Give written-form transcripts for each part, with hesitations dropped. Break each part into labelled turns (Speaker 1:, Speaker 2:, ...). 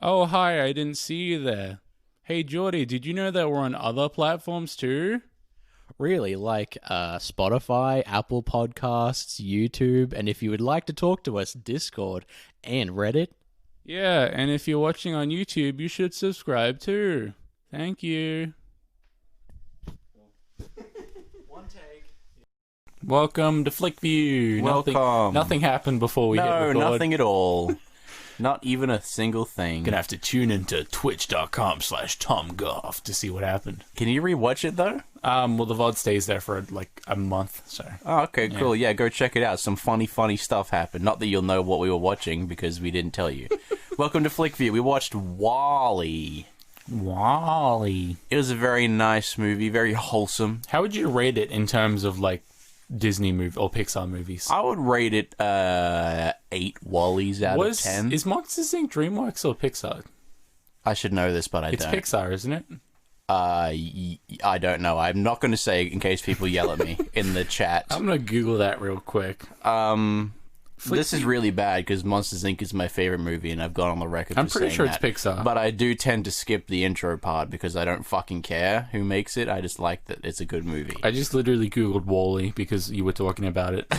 Speaker 1: Oh, hi, I didn't see you there. Hey, Jordy, did you know that we're on other platforms too?
Speaker 2: Really, like Spotify, Apple Podcasts, YouTube, and if you would like to talk to us, Discord and Reddit.
Speaker 1: Yeah, and if you're watching on YouTube, you should subscribe too. Thank you.
Speaker 2: One take.
Speaker 1: Welcome to Flickview.
Speaker 3: Welcome.
Speaker 1: Nothing happened before we hit record.
Speaker 3: No, nothing at all. Not even a single thing.
Speaker 1: Gonna have to tune into twitch.com/TomGoff to see what happened.
Speaker 3: Can you rewatch it though?
Speaker 1: Well, the VOD stays there for like a month, so.
Speaker 3: Oh, okay, cool. Yeah, go check it out. Some funny stuff happened. Not that you'll know what we were watching because we didn't tell you. Welcome to Flickview. We watched WALL-E.
Speaker 1: WALL-E.
Speaker 3: It was a very nice movie, very wholesome.
Speaker 1: How would you rate it in terms of like Disney movie or Pixar movies?
Speaker 3: I would rate it 8 WALL-Es out of 10.
Speaker 1: Is Monsters Inc. DreamWorks or Pixar?
Speaker 3: I should know this, but I
Speaker 1: It's
Speaker 3: don't.
Speaker 1: Pixar, isn't it?
Speaker 3: I don't know. I'm not going to say in case people yell at me in the chat.
Speaker 1: I'm gonna Google that real quick.
Speaker 3: This is really bad because Monsters Inc. is my favorite movie, and I've gone on the record
Speaker 1: I'm
Speaker 3: for
Speaker 1: pretty
Speaker 3: saying
Speaker 1: sure it's
Speaker 3: that.
Speaker 1: Pixar.
Speaker 3: But I do tend to skip the intro part because I don't fucking care who makes it. I just like that it's a good movie.
Speaker 1: I just literally Googled WALL-E because you were talking about it.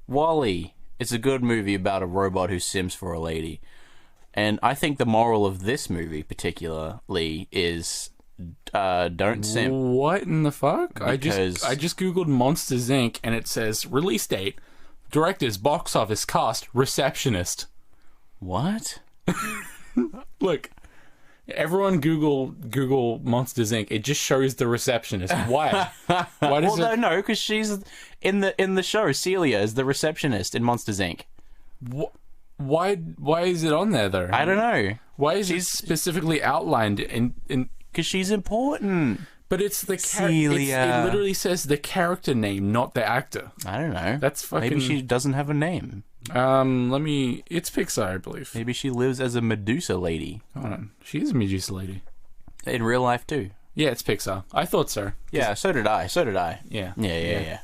Speaker 3: WALL-E. It's a good movie about a robot who sims for a lady. And I think the moral of this movie particularly is don't sim.
Speaker 1: What in the fuck? I
Speaker 3: Because-
Speaker 1: just Googled Monsters Inc. and it says release date, directors, box office, cast, receptionist.
Speaker 3: What?
Speaker 1: Look, everyone Google Monsters Inc. It just shows the receptionist. Why? Why does
Speaker 3: Well,
Speaker 1: it?
Speaker 3: no, because she's in the show. Celia is the receptionist in Monsters Inc.
Speaker 1: Why is it on there though?
Speaker 3: I don't know.
Speaker 1: Why is it specifically outlined in?
Speaker 3: Because she's important.
Speaker 1: But it's the
Speaker 3: Celia.
Speaker 1: It literally says the character name, not the actor.
Speaker 3: I don't know.
Speaker 1: That's fucking.
Speaker 3: Maybe she doesn't have a name.
Speaker 1: It's Pixar, I believe.
Speaker 3: Maybe she lives as a Medusa lady.
Speaker 1: Hold on. She's a Medusa lady.
Speaker 3: In real life, too.
Speaker 1: Yeah, it's Pixar. I thought so.
Speaker 3: Yeah, so did I.
Speaker 1: Yeah.
Speaker 3: Yeah.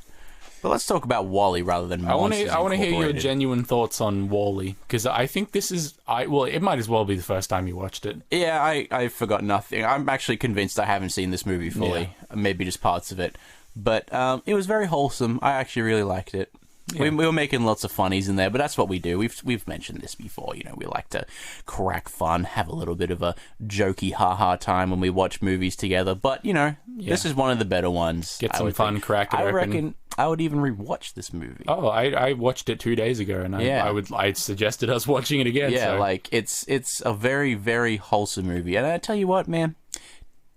Speaker 3: But let's talk about WALL-E rather than
Speaker 1: I want
Speaker 3: Monsters
Speaker 1: to hear your
Speaker 3: Incorporated.
Speaker 1: genuine thoughts on WALL-E because I think this is well, it might as well be the first time you watched it.
Speaker 3: Yeah, I forgot nothing. I'm actually convinced I haven't seen this movie fully. Maybe just parts of it. But it was very wholesome. I actually really liked it.
Speaker 1: Yeah.
Speaker 3: We were making lots of funnies in there, but that's what we do. We've mentioned this before. You know, we like to crack fun, have a little bit of a jokey ha-ha time when we watch movies together. But, you know, this is one of the better ones.
Speaker 1: Get
Speaker 3: I
Speaker 1: some
Speaker 3: would
Speaker 1: fun,
Speaker 3: think.
Speaker 1: crack it
Speaker 3: I
Speaker 1: open.
Speaker 3: reckon I would even rewatch this movie.
Speaker 1: Oh, I watched it 2 days ago, and I suggested us watching it again.
Speaker 3: Yeah,
Speaker 1: so.
Speaker 3: like it's a very, very wholesome movie. And I tell you what, man,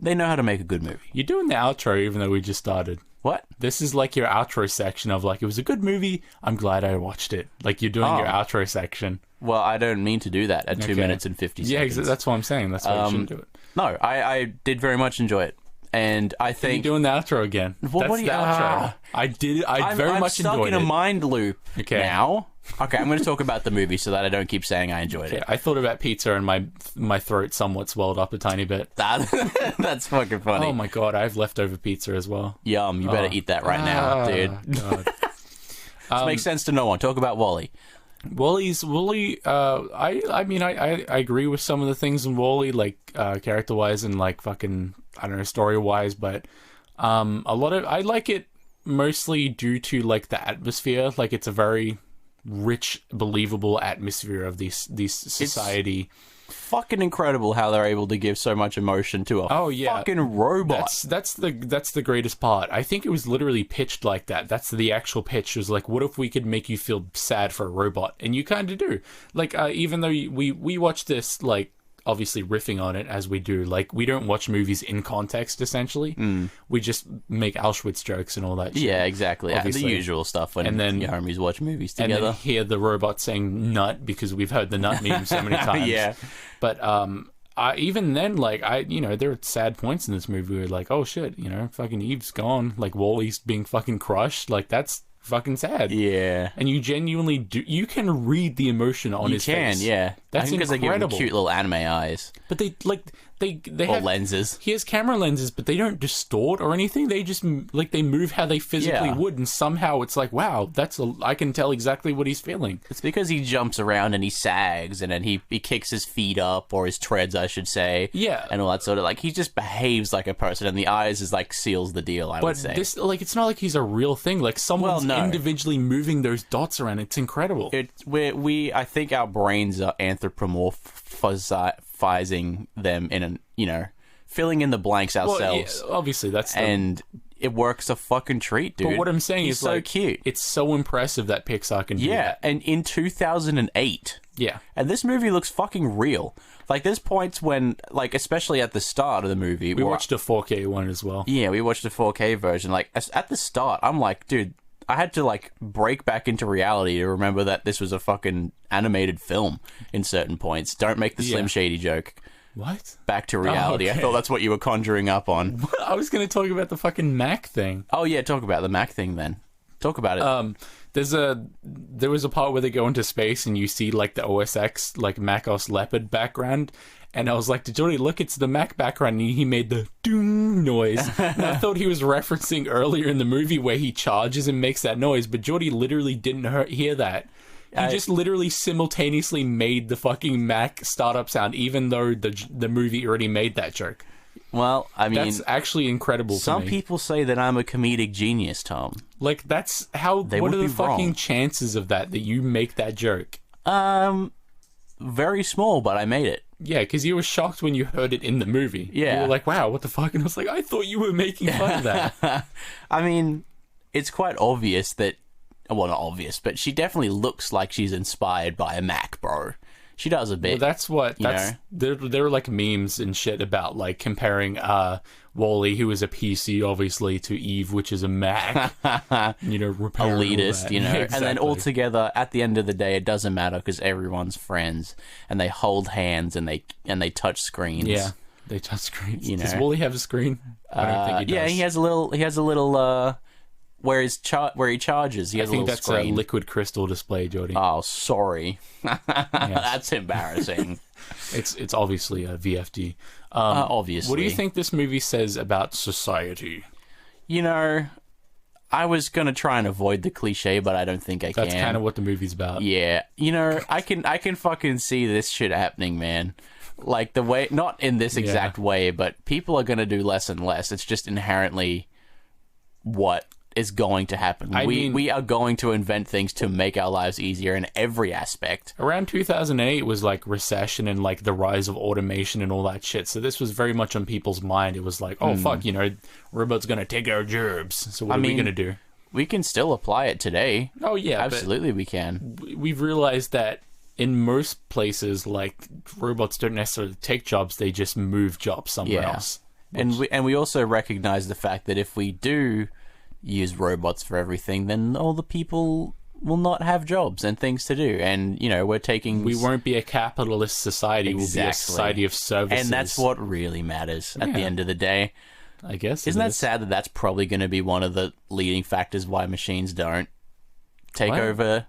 Speaker 3: they know how to make a good movie.
Speaker 1: You're doing the outro even though we just started.
Speaker 3: What?
Speaker 1: This is like your outro section of like, it was a good movie, I'm glad I watched it. Like you're doing your outro section.
Speaker 3: Well, I don't mean to do that at 2 minutes and 50 seconds.
Speaker 1: Yeah, that's what I'm saying. That's why you shouldn't do it.
Speaker 3: No, I did very much enjoy it. And I think...
Speaker 1: You're doing the outro again.
Speaker 3: What
Speaker 1: That's
Speaker 3: do
Speaker 1: the
Speaker 3: you-
Speaker 1: outro. I'm very much
Speaker 3: stuck
Speaker 1: enjoyed
Speaker 3: in a
Speaker 1: it.
Speaker 3: mind loop now. Okay, I'm going to talk about the movie so that I don't keep saying I enjoyed it.
Speaker 1: I thought about pizza and my throat somewhat swelled up a tiny bit.
Speaker 3: That's fucking funny.
Speaker 1: Oh my god, I have leftover pizza as well.
Speaker 3: Yum, you better eat that right now, dude.
Speaker 1: God.
Speaker 3: This makes sense to no one. Talk about WALL-E.
Speaker 1: WALL-E, I mean, I agree with some of the things in WALL-E, like, character-wise and, like, fucking, I don't know, story-wise, but, a lot of, I like it mostly due to, like, the atmosphere, like, it's a very rich, believable atmosphere of this society.
Speaker 3: Fucking incredible how they're able to give so much emotion to a fucking robot.
Speaker 1: That's the greatest part. I think it was literally pitched like that. That's the actual pitch. It was like, what if we could make you feel sad for a robot? And you kind of do. Like, even though we watch this, like, obviously riffing on it as we do. Like, we don't watch movies in context, essentially. We just make Auschwitz jokes and all that shit.
Speaker 3: Yeah, exactly.
Speaker 1: Obviously.
Speaker 3: The usual stuff when your homies watch movies
Speaker 1: And
Speaker 3: together.
Speaker 1: then hear the robot saying nut because we've heard the nut meme so many times.
Speaker 3: Yeah.
Speaker 1: But even then, like, there are sad points in this movie where, like, oh shit, fucking Eve's gone. Like, Wall-E's being fucking crushed. Like, that's fucking sad.
Speaker 3: Yeah.
Speaker 1: And you genuinely do. You can read the emotion on his face.
Speaker 3: Yeah.
Speaker 1: That's
Speaker 3: I think because they give him
Speaker 1: incredible.
Speaker 3: cute little anime eyes.
Speaker 1: But they
Speaker 3: Or
Speaker 1: have
Speaker 3: lenses.
Speaker 1: He has camera lenses, but they don't distort or anything. They just like they move how they physically would, and somehow it's like, wow, I can tell exactly what he's feeling.
Speaker 3: It's because he jumps around and he sags, and then he kicks his feet up, or his treads, I should say.
Speaker 1: Yeah.
Speaker 3: And all that sort of, like, he just behaves like a person, and the eyes is like seals the deal, I would say.
Speaker 1: But this, like, it's not like he's a real thing. Like, someone's individually moving those dots around. It's incredible.
Speaker 3: I think our brains are anthropomorphizing them in filling in the blanks ourselves.
Speaker 1: Well, yeah, obviously,
Speaker 3: and it works a fucking treat, dude.
Speaker 1: But what I'm saying is,
Speaker 3: so
Speaker 1: like,
Speaker 3: cute.
Speaker 1: It's so impressive that Pixar can do that.
Speaker 3: And in 2008.
Speaker 1: Yeah.
Speaker 3: And this movie looks fucking real. Like, there's points when, like, especially at the start of the movie.
Speaker 1: We watched a 4K one as well.
Speaker 3: Yeah, we watched a 4K version. Like, at the start, I'm like, dude, I had to, like, break back into reality to remember that this was a fucking animated film in certain points. Don't make the Slim Shady joke.
Speaker 1: What?
Speaker 3: Back to reality.
Speaker 1: Okay.
Speaker 3: I thought that's what you were conjuring up on.
Speaker 1: I was going to talk about the fucking Mac thing.
Speaker 3: Oh, yeah, talk about the Mac thing then. Talk about it.
Speaker 1: There was a part where they go into space and you see like the OS X, like Mac OS Leopard background. And I was like, to Jordy, look, it's the Mac background. And he made the doom noise. And I thought he was referencing earlier in the movie where he charges and makes that noise. But Jordy literally didn't hear that. He just literally simultaneously made the fucking Mac startup sound, even though the movie already made that joke.
Speaker 3: Well, I mean,
Speaker 1: that's actually incredible.
Speaker 3: Some
Speaker 1: to me.
Speaker 3: people say that I'm a comedic genius, Tom.
Speaker 1: Like, that's how. What are the fucking chances of that you make that joke?
Speaker 3: Very small, but I made it.
Speaker 1: Yeah, because you were shocked when you heard it in the movie.
Speaker 3: Yeah,
Speaker 1: you were like, "Wow, what the fuck?" And I was like, "I thought you were making fun of that."
Speaker 3: I mean, it's quite obvious that. Well, not obvious, but she definitely looks like she's inspired by a Mac, bro. She does a bit.
Speaker 1: Well, there are like memes and shit about like comparing Wall-E, who is a PC, obviously, to Eve, which is a Mac.
Speaker 3: Elitist,
Speaker 1: Yeah, exactly.
Speaker 3: And then altogether, at the end of the day, it doesn't matter because everyone's friends and they hold hands and they touch screens.
Speaker 1: Yeah, they touch screens. Does Wall-E have a screen? I don't think he does.
Speaker 3: Yeah, he has a little. Where he charges, he has a little
Speaker 1: that's
Speaker 3: screen.
Speaker 1: A liquid crystal display, Jordy.
Speaker 3: Oh, sorry. That's embarrassing.
Speaker 1: It's obviously a VFD.
Speaker 3: Obviously.
Speaker 1: What do you think this movie says about society?
Speaker 3: I was going to try and avoid the cliche, but I don't think I can.
Speaker 1: That's kind of what the movie's about.
Speaker 3: Yeah. I can fucking see this shit happening, man. Like, the way, not in this exact way, but people are going to do less and less. It's just inherently what is going to happen. We are going to invent things to make our lives easier in every aspect.
Speaker 1: Around 2008 was like recession and like the rise of automation and all that shit. So this was very much on people's mind. It was like, oh fuck, robots gonna take our jobs. So what are we gonna do?
Speaker 3: We can still apply it today.
Speaker 1: Oh yeah,
Speaker 3: absolutely, we can.
Speaker 1: We've realized that in most places, like, robots don't necessarily take jobs; they just move jobs somewhere else.
Speaker 3: And we also recognize the fact that if we do use robots for everything, then all the people will not have jobs and things to do. And, we
Speaker 1: won't be a capitalist society. We'll be a society of services.
Speaker 3: And that's what really matters at the end of the day.
Speaker 1: I guess.
Speaker 3: Isn't that sad that that's probably going to be one of the leading factors why machines don't take over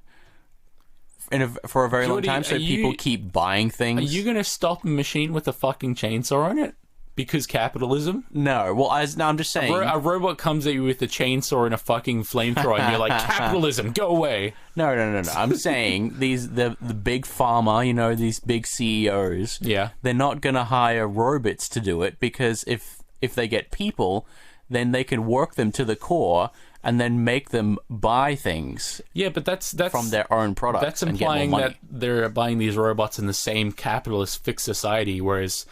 Speaker 3: for a very long time, so people keep buying things?
Speaker 1: Are you going to stop a machine with a fucking chainsaw on it? Because capitalism?
Speaker 3: No. Well, I'm just saying.
Speaker 1: A robot comes at you with a chainsaw and a fucking flamethrower, and you're like, capitalism, go away.
Speaker 3: No. I'm saying the big pharma, these big CEOs.
Speaker 1: Yeah.
Speaker 3: They're not gonna hire robots to do it because if they get people, then they can work them to the core and then make them buy things.
Speaker 1: Yeah, but that's
Speaker 3: from their own products.
Speaker 1: That's implying that they're buying these robots in the same capitalist fixed society, whereas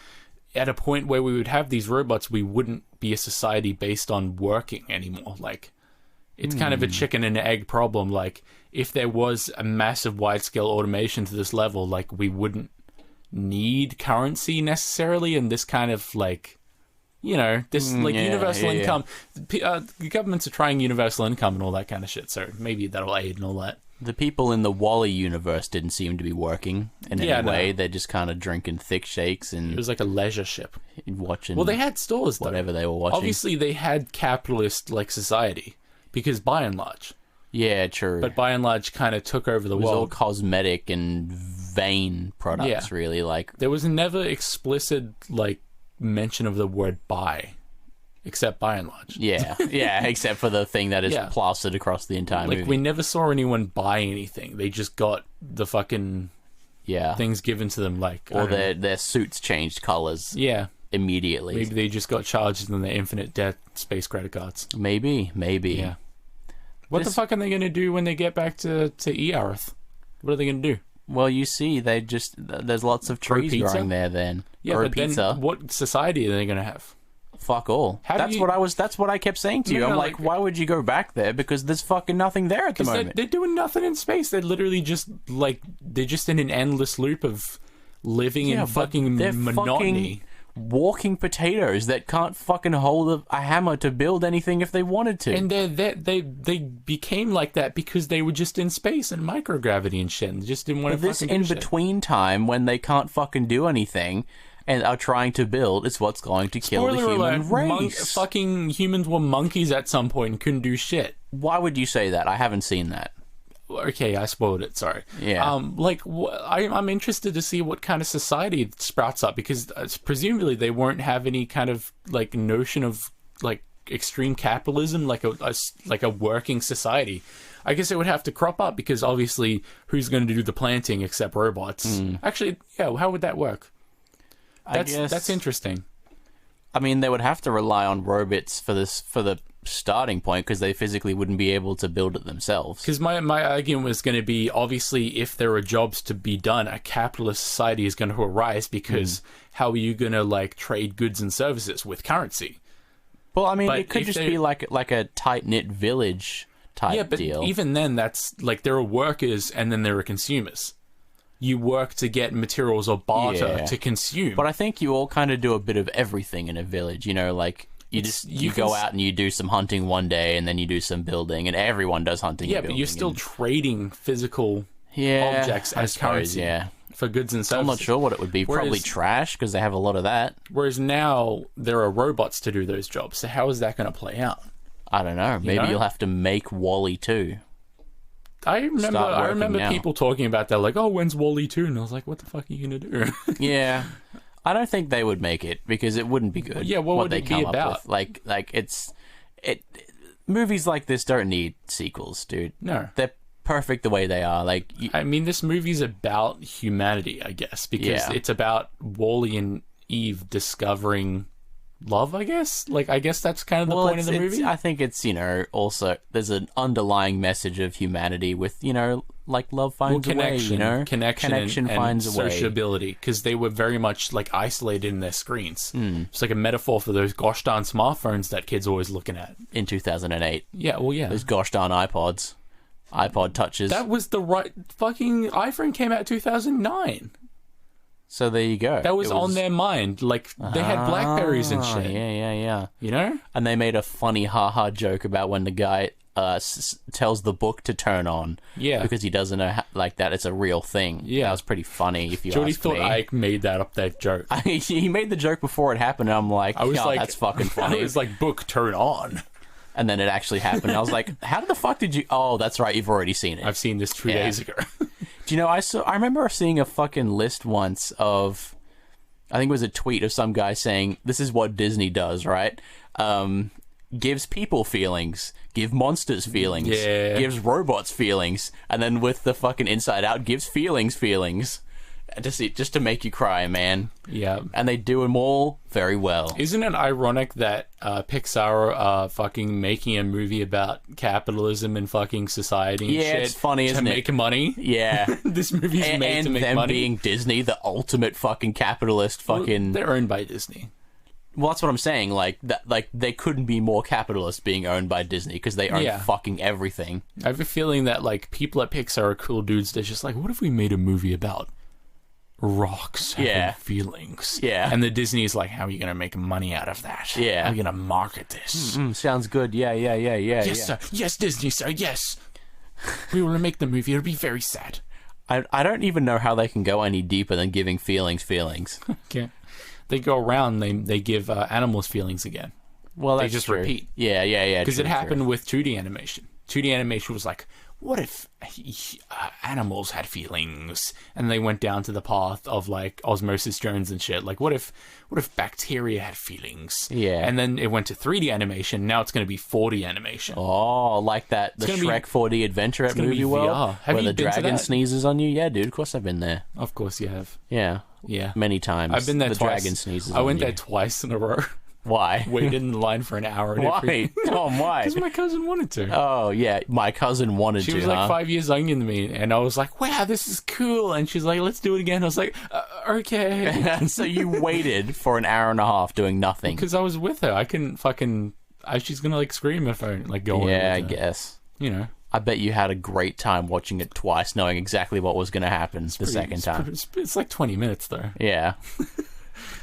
Speaker 1: at a point where we would have these robots, we wouldn't be a society based on working anymore. Like, it's kind of a chicken and egg problem. Like, if there was a massive wide-scale automation to this level, like, we wouldn't need currency necessarily, and this kind of, like, universal income. The governments are trying universal income and all that kind of shit, so maybe that'll aid and all that.
Speaker 3: The people in the Wall-E universe didn't seem to be working in any way. They're just kind of drinking thick shakes and...
Speaker 1: It was like a leisure ship.
Speaker 3: Watching...
Speaker 1: Well, they had stores, though.
Speaker 3: Whatever they were watching.
Speaker 1: Obviously, they had capitalist, like, society. Because by and large...
Speaker 3: Yeah, true.
Speaker 1: But by and large, kind of took over the world.
Speaker 3: It was all cosmetic and vain products, really. Like,
Speaker 1: there was never explicit, like, mention of the word buy, except by and large.
Speaker 3: Yeah, except for the thing that is plastered across the entire movie.
Speaker 1: We never saw anyone buy anything. They just got the fucking things given to them,
Speaker 3: or their suits changed colors.
Speaker 1: Yeah.
Speaker 3: Immediately.
Speaker 1: Maybe they just got charged in their infinite debt space credit cards.
Speaker 3: Maybe.
Speaker 1: Yeah. What the fuck are they going to do when they get back to Earth? What are they going to do?
Speaker 3: Well, you see, there's lots of trees growing there then.
Speaker 1: Yeah,
Speaker 3: or
Speaker 1: but
Speaker 3: pizza.
Speaker 1: Then what society are they going to have?
Speaker 3: Fuck all. That's what I kept saying to you. I'm like, why would you go back there? Because there's fucking nothing there at the moment.
Speaker 1: They're doing nothing in space. They're literally just they're just in an endless loop of living in fucking monotony.
Speaker 3: Walking potatoes that can't fucking hold a hammer to build anything if they wanted to.
Speaker 1: And they became like that because they were just in space and microgravity and shit, and just didn't want to fucking do
Speaker 3: this in-between time when they can't fucking do anything and are trying to build is what's going to kill the human race.
Speaker 1: Fucking humans were monkeys at some point and couldn't do shit.
Speaker 3: Why would you say that? I haven't seen that.
Speaker 1: Okay, I spoiled it. Sorry.
Speaker 3: Yeah.
Speaker 1: I'm interested to see what kind of society sprouts up, because presumably they won't have any kind of notion of extreme capitalism, like a working society. I guess it would have to crop up, because obviously who's going to do the planting except robots? Actually, yeah. How would that work? That's interesting.
Speaker 3: I mean, they would have to rely on robots for the starting point, because they physically wouldn't be able to build it themselves.
Speaker 1: Because my argument was going to be, obviously, if there are jobs to be done, a capitalist society is going to arise, because how are you going to trade goods and services with currency?
Speaker 3: Well, I mean, it could just be like a tight-knit village type deal.
Speaker 1: Even then, that's there are workers and then there are consumers. You work to get materials or barter to consume.
Speaker 3: But I think you all kind of do a bit of everything in a village, You go out and you do some hunting one day, and then you do some building, and everyone does hunting.
Speaker 1: Yeah, but you're still trading physical objects as currency for goods and services.
Speaker 3: I'm not sure what it would be. Probably trash, because they have a lot of that.
Speaker 1: Whereas now there are robots to do those jobs. So how is that going to play out?
Speaker 3: I don't know. Maybe you'll have to make Wall-E 2.
Speaker 1: I remember people talking about that, oh, when's Wall-E 2? And I was like, what the fuck are you going to do?
Speaker 3: Yeah. I don't think they would make it, because it wouldn't be good.
Speaker 1: Yeah, what would it be about?
Speaker 3: Movies like this don't need sequels, dude.
Speaker 1: No.
Speaker 3: They're perfect the way they are.
Speaker 1: I mean, this movie's about humanity, I guess, because it's about Wall-E and Eve discovering love, I guess. I guess that's kind of the point of the movie.
Speaker 3: I think it's, also there's an underlying message of humanity with, love finds a way, connection finds a way,
Speaker 1: sociability, because they were very much isolated in their screens. It's like a metaphor for those gosh darn smartphones that kids are always looking at
Speaker 3: in 2008.
Speaker 1: Yeah, well, yeah,
Speaker 3: those gosh darn iPod touches.
Speaker 1: That was the right fucking iPhone came out 2009.
Speaker 3: So there you go.
Speaker 1: That was on their mind. They had Blackberries and shit.
Speaker 3: Yeah. And they made a funny haha joke about when the guy tells the book to turn on. Yeah. Because he doesn't know that it's a real thing. Yeah. That was pretty funny, if you ask me.
Speaker 1: Jordy thought Ike made that joke.
Speaker 3: He made the joke before it happened, and I'm like, that's fucking funny.
Speaker 1: It was book, turn on.
Speaker 3: And then it actually happened. I was like, how the fuck did you... Oh, that's right, you've already seen it.
Speaker 1: I've seen this 2 days ago.
Speaker 3: Do you know, I remember seeing a fucking list once of... I think it was a tweet of some guy saying, this is what Disney does, right? Gives people feelings, give monsters feelings, gives robots feelings, and then with the fucking Inside Out, gives feelings. Just to make you cry, man.
Speaker 1: Yeah.
Speaker 3: And they do them all very well.
Speaker 1: Isn't it ironic that Pixar are fucking making a movie about capitalism and fucking society and shit?
Speaker 3: It's funny, isn't it?
Speaker 1: To make money?
Speaker 3: Yeah.
Speaker 1: This movie's made to make money.
Speaker 3: And them being Disney, the ultimate fucking capitalist fucking...
Speaker 1: Well, they're owned by Disney.
Speaker 3: Well, that's what I'm saying. They couldn't be more capitalist being owned by Disney, because they own fucking everything.
Speaker 1: I have a feeling that, people at Pixar are cool dudes. They're just what if we made a movie about rocks having feelings?
Speaker 3: Yeah.
Speaker 1: And the Disney is how are you going to make money out of that?
Speaker 3: Yeah.
Speaker 1: How are you going to market this?
Speaker 3: Sounds good. Yeah.
Speaker 1: Yes, sir. Yes, Disney, sir. Yes. We will make the movie. It'll be very sad.
Speaker 3: I don't even know how they can go any deeper than giving feelings.
Speaker 1: Okay. They go around, they give animals feelings again.
Speaker 3: Well,
Speaker 1: they just
Speaker 3: true.
Speaker 1: repeat.
Speaker 3: Yeah.
Speaker 1: Because it happened with 2D animation. 2D animation was what if animals had feelings? And they went down to the path of like Osmosis Jones and shit. Like, what if bacteria had feelings?
Speaker 3: Yeah.
Speaker 1: And then it went to 3D animation. Now it's going to be 4D animation.
Speaker 3: Oh, like the Shrek 4D adventure at Movie World,
Speaker 1: Have
Speaker 3: where
Speaker 1: you
Speaker 3: the
Speaker 1: been to
Speaker 3: dragon
Speaker 1: that?
Speaker 3: sneezes on you. Yeah, dude. Of course, I've been there.
Speaker 1: Of course you have.
Speaker 3: Yeah,
Speaker 1: Yeah.
Speaker 3: many times.
Speaker 1: I've been there
Speaker 3: the
Speaker 1: twice.
Speaker 3: dragon sneezes.
Speaker 1: I went
Speaker 3: on you.
Speaker 1: there twice in a row.
Speaker 3: Why?
Speaker 1: Waited in the line for an hour. And
Speaker 3: Why? Tom, why?
Speaker 1: Because my cousin wanted to.
Speaker 3: Oh, yeah. My cousin wanted
Speaker 1: She
Speaker 3: to,
Speaker 1: was like 5 years younger than me, and I was like, wow, this is cool. And she's like, let's do it again. I was like, okay.
Speaker 3: So you waited for an hour and a half doing nothing.
Speaker 1: Because I was with her. I couldn't fucking... she's going to like scream if I like go on.
Speaker 3: Yeah, I
Speaker 1: with her.
Speaker 3: guess.
Speaker 1: You know.
Speaker 3: I bet you had a great time watching it twice, knowing exactly what was going to happen the second time.
Speaker 1: It's like 20 minutes, though.
Speaker 3: Yeah.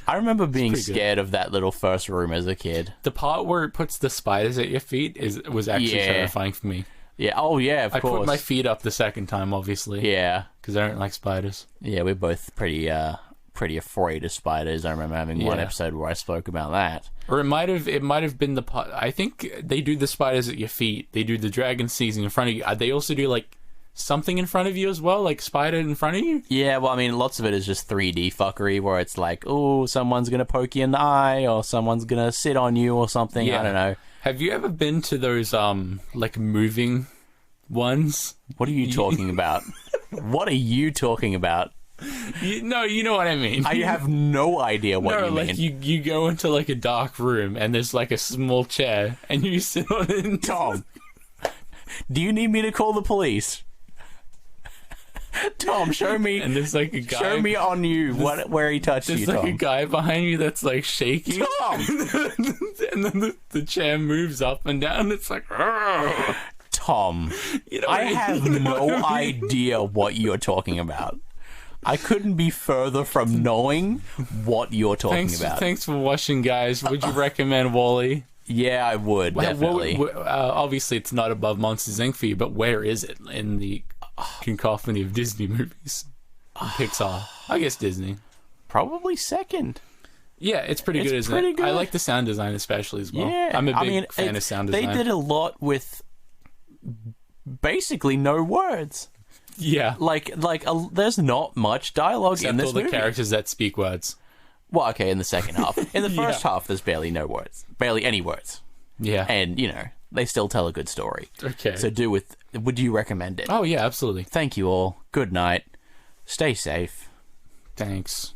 Speaker 3: I remember being
Speaker 1: pretty good.
Speaker 3: scared of that little first room as a kid.
Speaker 1: The part where it puts the spiders at your feet was actually
Speaker 3: Yeah.
Speaker 1: terrifying for me.
Speaker 3: Yeah. Oh, yeah, of
Speaker 1: I
Speaker 3: course.
Speaker 1: put my feet up the second time, obviously.
Speaker 3: Yeah.
Speaker 1: Because I don't like spiders.
Speaker 3: Yeah, we're both pretty afraid of spiders. I remember having one
Speaker 1: Yeah.
Speaker 3: episode where I spoke about that.
Speaker 1: Or it might have been the part... I think they do the spiders at your feet. They do the dragon sneezing in front of you. They also do, like, something in front of you as well? Like, spider in front of you?
Speaker 3: Yeah, well, I mean, lots of it is just 3D fuckery where it's like, oh, someone's going to poke you in the eye or someone's going to sit on you or something.
Speaker 1: Yeah.
Speaker 3: I don't know.
Speaker 1: Have you ever been to those, like, moving ones?
Speaker 3: What are you talking about? What are you talking about?
Speaker 1: You know what I mean.
Speaker 3: I have no idea what
Speaker 1: no,
Speaker 3: you
Speaker 1: like
Speaker 3: mean.
Speaker 1: you go into like a dark room and there's like a small chair and you sit on it. And
Speaker 3: Tom, do you need me to call the police? Tom, show me.
Speaker 1: And there's like a guy.
Speaker 3: Show me on you where he touched
Speaker 1: There's
Speaker 3: you,
Speaker 1: like
Speaker 3: Tom.
Speaker 1: a guy behind you that's like shaking.
Speaker 3: Tom!
Speaker 1: And then the chair moves up and down. It's like, "Argh."
Speaker 3: Tom,
Speaker 1: You know
Speaker 3: I
Speaker 1: what
Speaker 3: have
Speaker 1: you know
Speaker 3: no
Speaker 1: what I mean?
Speaker 3: idea what you're talking about. I couldn't be further from knowing what you're talking about.
Speaker 1: Thanks for watching, guys. Would you recommend Wall-E?
Speaker 3: Yeah, I would, definitely.
Speaker 1: Obviously, it's not above Monsters, Inc. for you, but where is it in the cacophony of Disney movies? Pixar. I guess Disney.
Speaker 3: Probably second.
Speaker 1: Yeah, it's pretty
Speaker 3: It's
Speaker 1: good, isn't
Speaker 3: pretty
Speaker 1: it? I
Speaker 3: good.
Speaker 1: like the sound design especially as well.
Speaker 3: Yeah.
Speaker 1: I'm a big
Speaker 3: mean,
Speaker 1: fan of sound design.
Speaker 3: They did a lot with basically no words.
Speaker 1: Yeah.
Speaker 3: There's not much dialogue
Speaker 1: Except
Speaker 3: in this
Speaker 1: all the
Speaker 3: movie.
Speaker 1: characters that speak words.
Speaker 3: Well, okay, in the second half. In the
Speaker 1: Yeah.
Speaker 3: first half, there's barely no words. Barely any words.
Speaker 1: Yeah.
Speaker 3: And, they still tell a good story.
Speaker 1: Okay.
Speaker 3: So would you recommend it?
Speaker 1: Oh, yeah, absolutely.
Speaker 3: Thank you all. Good night. Stay safe.
Speaker 1: Thanks.